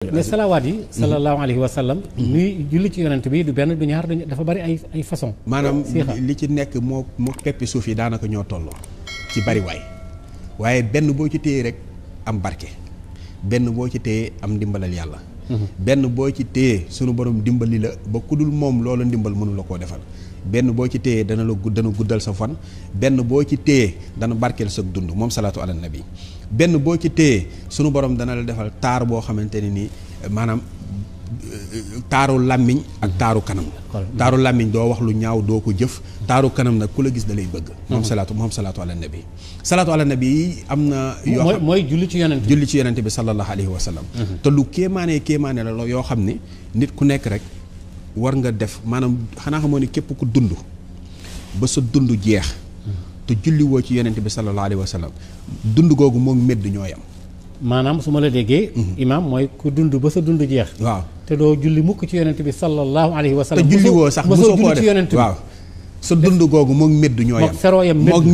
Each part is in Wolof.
mais salawaat yi sallallahu alayhi wa sallam nuy julli ci yonent bi du benn du ñaar dafa bari ay façon maanaam li ci nekk moo peppi suuf yi daanaka ñoo tolloo ci bari waaye benn boo ci téye rek am barke benn boo ci téye am ndimbalal yàlla benn boo ci téye sunu borom dimbali la ba ku dul moom loola ndimbal mënu la koo defal benn boo ci téye dana guddal sa fan benn boo ci téye dana barkeel sa dund moom salaatu ala nabi benn boo ci téye sunu borom dana la defal taar boo xamante ne nii maanaam taaru làmmiñ ak taaru kanam taaru làmmiñ doo wax lu ñaaw doo ko jëf taaru kanam nag ku la gis da lay bëgg moom salaatu ala nabi salaatu ala nabi am na yoo xam mooy julli ci yonent bi sallallahu alayhi wa sallam te lu kéemaane la yoo xam ne nit ku nekk rek war nga def maanaam xanaa xamoo ni képp ku dund ba sa dund jeex te julli woo ci yonent bi sallallahu alayhi wa sallam dund googu moom medd ñoo yam maanaam su ma la déggee imaam mooy ku dund ba sa dund jeex waaw te doo julli mukk ci yonent bi sallallahu alayhi wa sallam te julli woo sax mosoo koo def waaw sa dund googu moom medd ñoo yam moom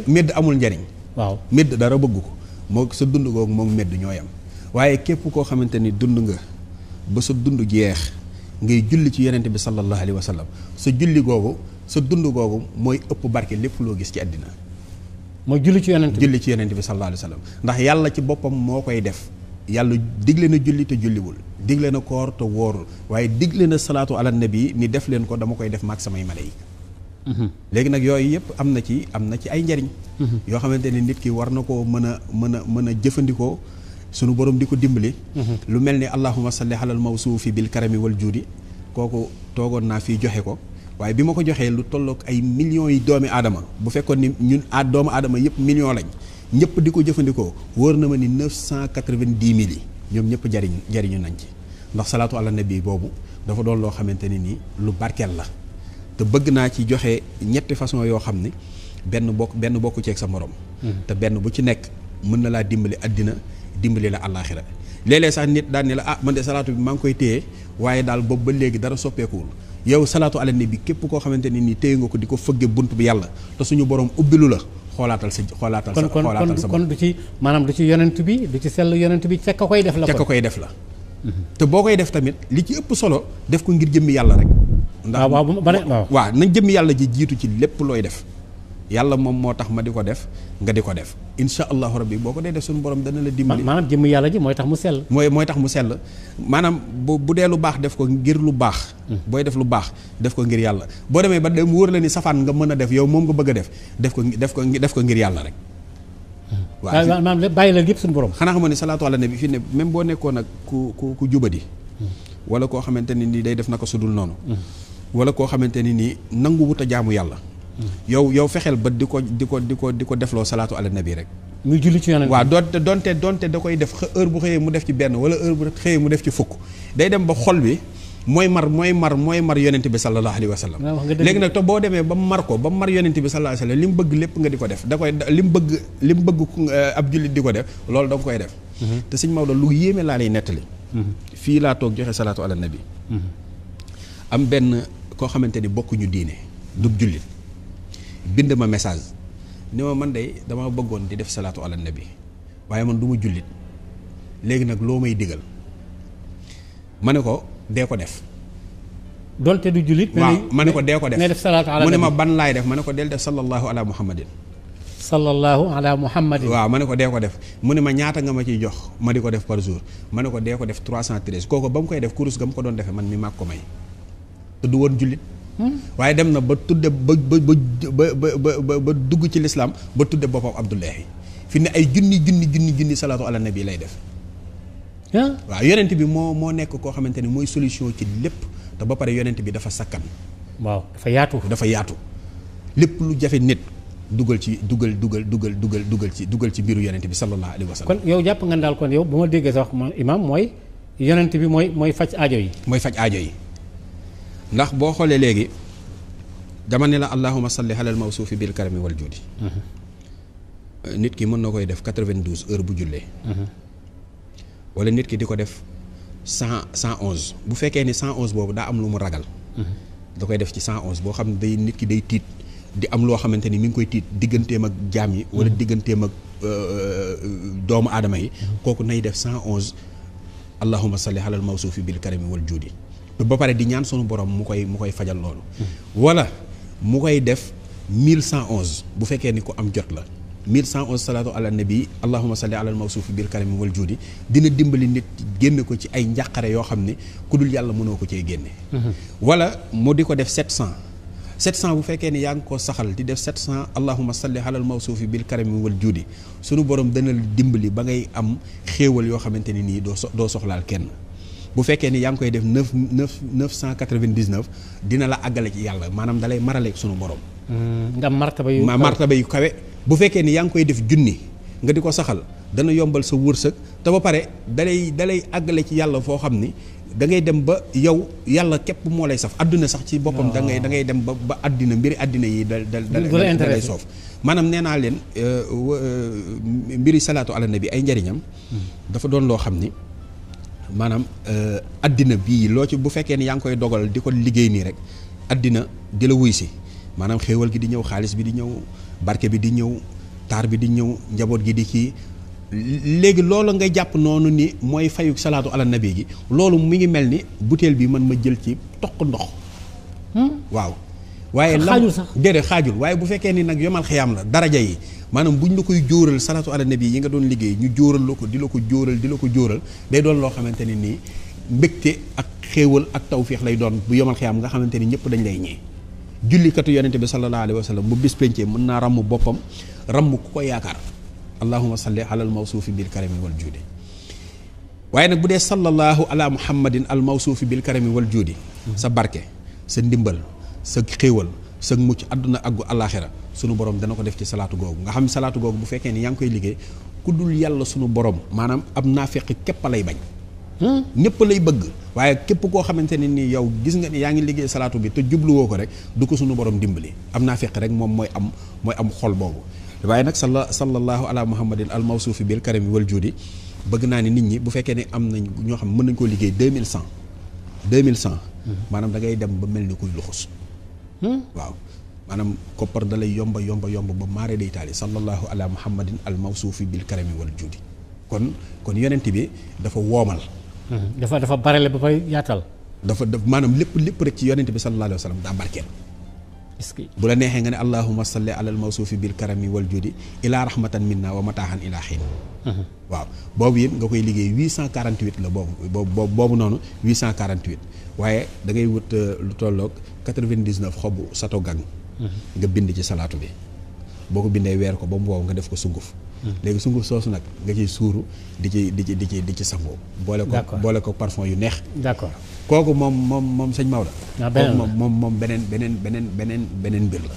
medd amul njariñ waaw medd dara bëgg ko moo sa dund googu moom medd ñoo yam waaye képp koo xamante ni dund nga ba sa dund jeex ngay julli ci yonent bi sallallahu alayhi wa sallam sa julli googu sa dund googu mooy ëpp barke lépp loo gis ci àddina mooy julli ci yonent bi sallallahu alayhi wa sallam ndax yàlla ci boppam moo koy def yàlla digle na julli te julliwul digle na koor te wóorul waaye digle na salaatu ala nabi ni def leen ko dama koy def maag samay malayka léegi nag yooyu yëpp am na ci ay njariñ yoo xamante ne nit ki war na koo mën a jëfandikoo sunu borom di ko dimbali lu mel ni allahumma salli alal mawsuufi bil karami wal juudi kooku toogoon naa fii joxe ko waaye bi ma ko joxee lu tolloog ay millions yi doomi aadama bu fekkoon ni ñun doomu aadama yëpp millions lañ ñëpp di ko jëfandikoo wóor na ma ni 990 000 yi ñoom ñëpp jariñu nañ ci ndax salaatu ala nabi boobu dafa doon loo xamante ne nii lu barkeel la te bëgg naa ci joxe ñetti façon yoo xam ne benn bokku ceeg sa morom te benn bu ci nekk mën na laa dimbali àddina dimbali la àllaaxira léeg-léeg sax nit daan ne la man de salaatu bi maa ngi koy téye waaye daal boobu ba léegi dara soppeekuwul yow salaatu ala nabi képp koo xamante ne nii téye nga ko di ko fëgge bunt bi yàlla te suñu borom ubbilu la xoolaatal sa kon du ci maanaam du ci yonent bi du ci sell yonent bi ca ka koy def la te boo koy def tamit li ci ëpp solo def ko ngir jëmmi yàlla rek ndax waaw nañ jëmmi yàlla ji jiitu ci lépp looy def yàlla moom moo tax ma di ko def nga di ko def insha allahu rabbi boo ko dee def suñu borom dana la dimbali maanaam jëmm yàlla ji mooy tax mu sell mooy tax mu sell maanaam bu dee lu baax def ko ngir lu baax booy def lu baax def ko ngir yàlla boo demee ba dem wóor la ni safaan nga mën a def yow moom nga bëgg a def ko ngir yàlla rek waaw maanaam bàyyi la yëpp suñu borom xanaa xam ne salaatu ala nabi fii ne même boo nekkoon ak ku jubadi wala koo xamante ni nii day def naka sudul noonu wala koo xamante ni nii nangu wut a jaamu yàlla yow fexeel ba di ko defloo salaatu ala nabi rek muy julli ci yonent waaw donte da koy def heure bu xëyee mu def ci benn wala heure bu xëyee mu def ci fukk day dem ba xol bi mooy mar yonent bi sallallahu alayhi wa sallam léegi nag te boo demee ba mar yonent bi sallallahu alayhi wa sallam li mu bëgg lépp nga di ko def da koy li mu bëgg ab jullit di ko def loolu da nga koy def te sëñ Maodo lu yéeme laa lay nettali fii laa toog joxe salaatu ala nabi am benn koo xamante ni bokkuñu diine du jullit bind ma message ni ma man de dama bëggoon di def salaatu ala nabi waaye man du ma jullit léegi nag loo may digal ma ne ko dee ko def donte du jullit waaw ma ne ko dee ko def mu ne ma ban laay def ma ne ko del def sallallahu ala muhammadin waaw ma ne ko dee ko def mu ne ma ñaata nga ma ciy jox ma di ko def par jour ma ne ko dee ko def 313 kooku ba mu koy def kurus ga mu ko doon defee man mi maag ko may te du woon jullit waaye dem na ba tudde ba dugg ci lislaam ba tudde boppam Abdullahi fi ne ay junni salaatu ala nabi lay def waaw yonent bi moo nekk koo xamante ni mooy solution ci lépp te ba pare yonent bi dafa sakkan waaw dafa yaatu lépp lu jafe nit dugal ci mbiru yonent bi sallallahu alayhi wa sallam kon yow jàpp nga daal kon yow bu ma déggee sa wax imaam mooy yonent bi mooy faj aajo yi ndax boo xoolee léegi dama ne la allahumma salli alal mawsuufi bil karami wal juudi nit ki mën na koy def 92 heure bu jullee wala nit ki di ko def 111 bu fekkee ni 111 boobu daa am lu mu ragal da koy def ci 111 boo xam ne nit ki day tiit di am loo xamante ni mi ngi koy tiit digganteem ak jaam yi wala digganteem ak doomu aadama yi kooku nay def 111 allahumma salli alal mawsuufi bil karami wal juudi ba pare di ñaan sunu borom mu koy fajal loolu wala mu koy def 1111 bu fekkee ni ko am jot la 1111 salaatu ala nabi allahumma salli alal mawsuufi bil karami wal juudi dina dimbali nit génne ko ci ay njàqare yoo xam ne ku dul yàlla mënoo ko cee génne wala mu di ko def 700 bu fekkee ni yaa ngi ko saxal di def 700 allahumma salli alal mawsuufi bil karami wal juudi sunu borom dana la dimbali ba ngay am xéewal yoo xamante ni nii doo soxlaal kenn bu fekkee ni yaa ngi koy def 999 dina la àggale ci yàlla maanaam dalay maraleeg sunu borom nga am martaba yu kawe bu fekkee ni yaa ngi koy def junni nga di ko saxal dana yombal sa wërsëg te ba pare dalay àggale ci yàlla foo xam ni da ngay dem ba yow yàlla képp moo lay saf adduna sax ci boppam da ngay dem ba addina mbiri addina yi dalay soof maanaam nee naa leen mbiri salaatu ala nabi ay njariñam dafa doon loo xam ni maanaam addina bii loo ci bu fekkee ni yaa ngi koy dogal di ko liggéey nii rek addina di la wuy si maanaam xéewal gi di ñëw xaalis bi di ñëw barke bi di ñëw taar bi di ñëw njaboot gi di kii léegi loolu ngay jàpp noonu ni mooy fayu salaatu ala nabi gi loolu mi ngi mel ni butéel bi man ma jël ci toq ndox waaw waaye xaajul sax déedéet xaajul waaye bu fekkee ni nag yomal xiyaam la daraja yi maanaam buñ la koy jóoral salaatu ala nabi yi nga doon liggéey ñu jóoral la ko di la ko jóoral day doon loo xamante ne nii mbégte ak xéewal ak tawfiix lay doon bu yomal xiyaam nga xamante ni ñëpp dañ lay ñee jullikatu yonente bi sallallahu alayhi wa sallam bu bis pencee mën naa ramm boppam ramm ku ko yaakaar allahumma salli alal mawsuufi bil karami wal juudi waaye nag bu dee sallallahu ala muhammadin al mawsuufi bil karami wal juudi sa barke sa ndimbal sa xéewal sa mucc àdduna aggu àllaaxira sunu borom dana ko def ci salaatu googu nga xam ne salaatu googu bu fekkee ni yaa ngi koy liggéey ku dul yàlla sunu borom maanaam ab naafeq képp lay bañ ñëpp lay bëgg waaye képp koo xamante ne ni yow gis nga ni yaa ngi liggéey salaatu bi te jubluwoo ko rek du ko sunu borom dimbali am naafeq rek moom mooy am xol boobu waaye nag sallallahu ala muhammadin al mawsuufi bil karami wal juudi bëgg naa ni nit ñi bu fekkee ne am nañ ñoo xam mën nañ koo liggéey 2100 maanaam da ngay dem ba mel ni kuy luxus waaw maanaam koppar da lay yomba ba maare day taali sallallahu ala muhammadin al mawsuufi bil karami wal juudi kon yonent bi dafa woomal dafa barele ba fay yaatal dafa maanaam lépp rek ci yonent bi sallallahu alayhi wa sallam daa barkeel bu la neexee nga ne allahumma salli alal mawsuufi bil karami wal juudi ilaa rahmatan minna wa mataahan ilaa xiin waaw boobu yéen nga koy liggéey 848 la boobu noonu 848 waaye da ngay wut lu tolloog 99 xobu sato gang nga bind ci salaatu bi boo ko bindee weer ko ba mu wow nga def ko sunguf léegi sunguf soosu nag nga ciy suuru di ci sangoo boole ko parfum yu neex d'accord kooku moom sëñ Maodo moom beneen mbir la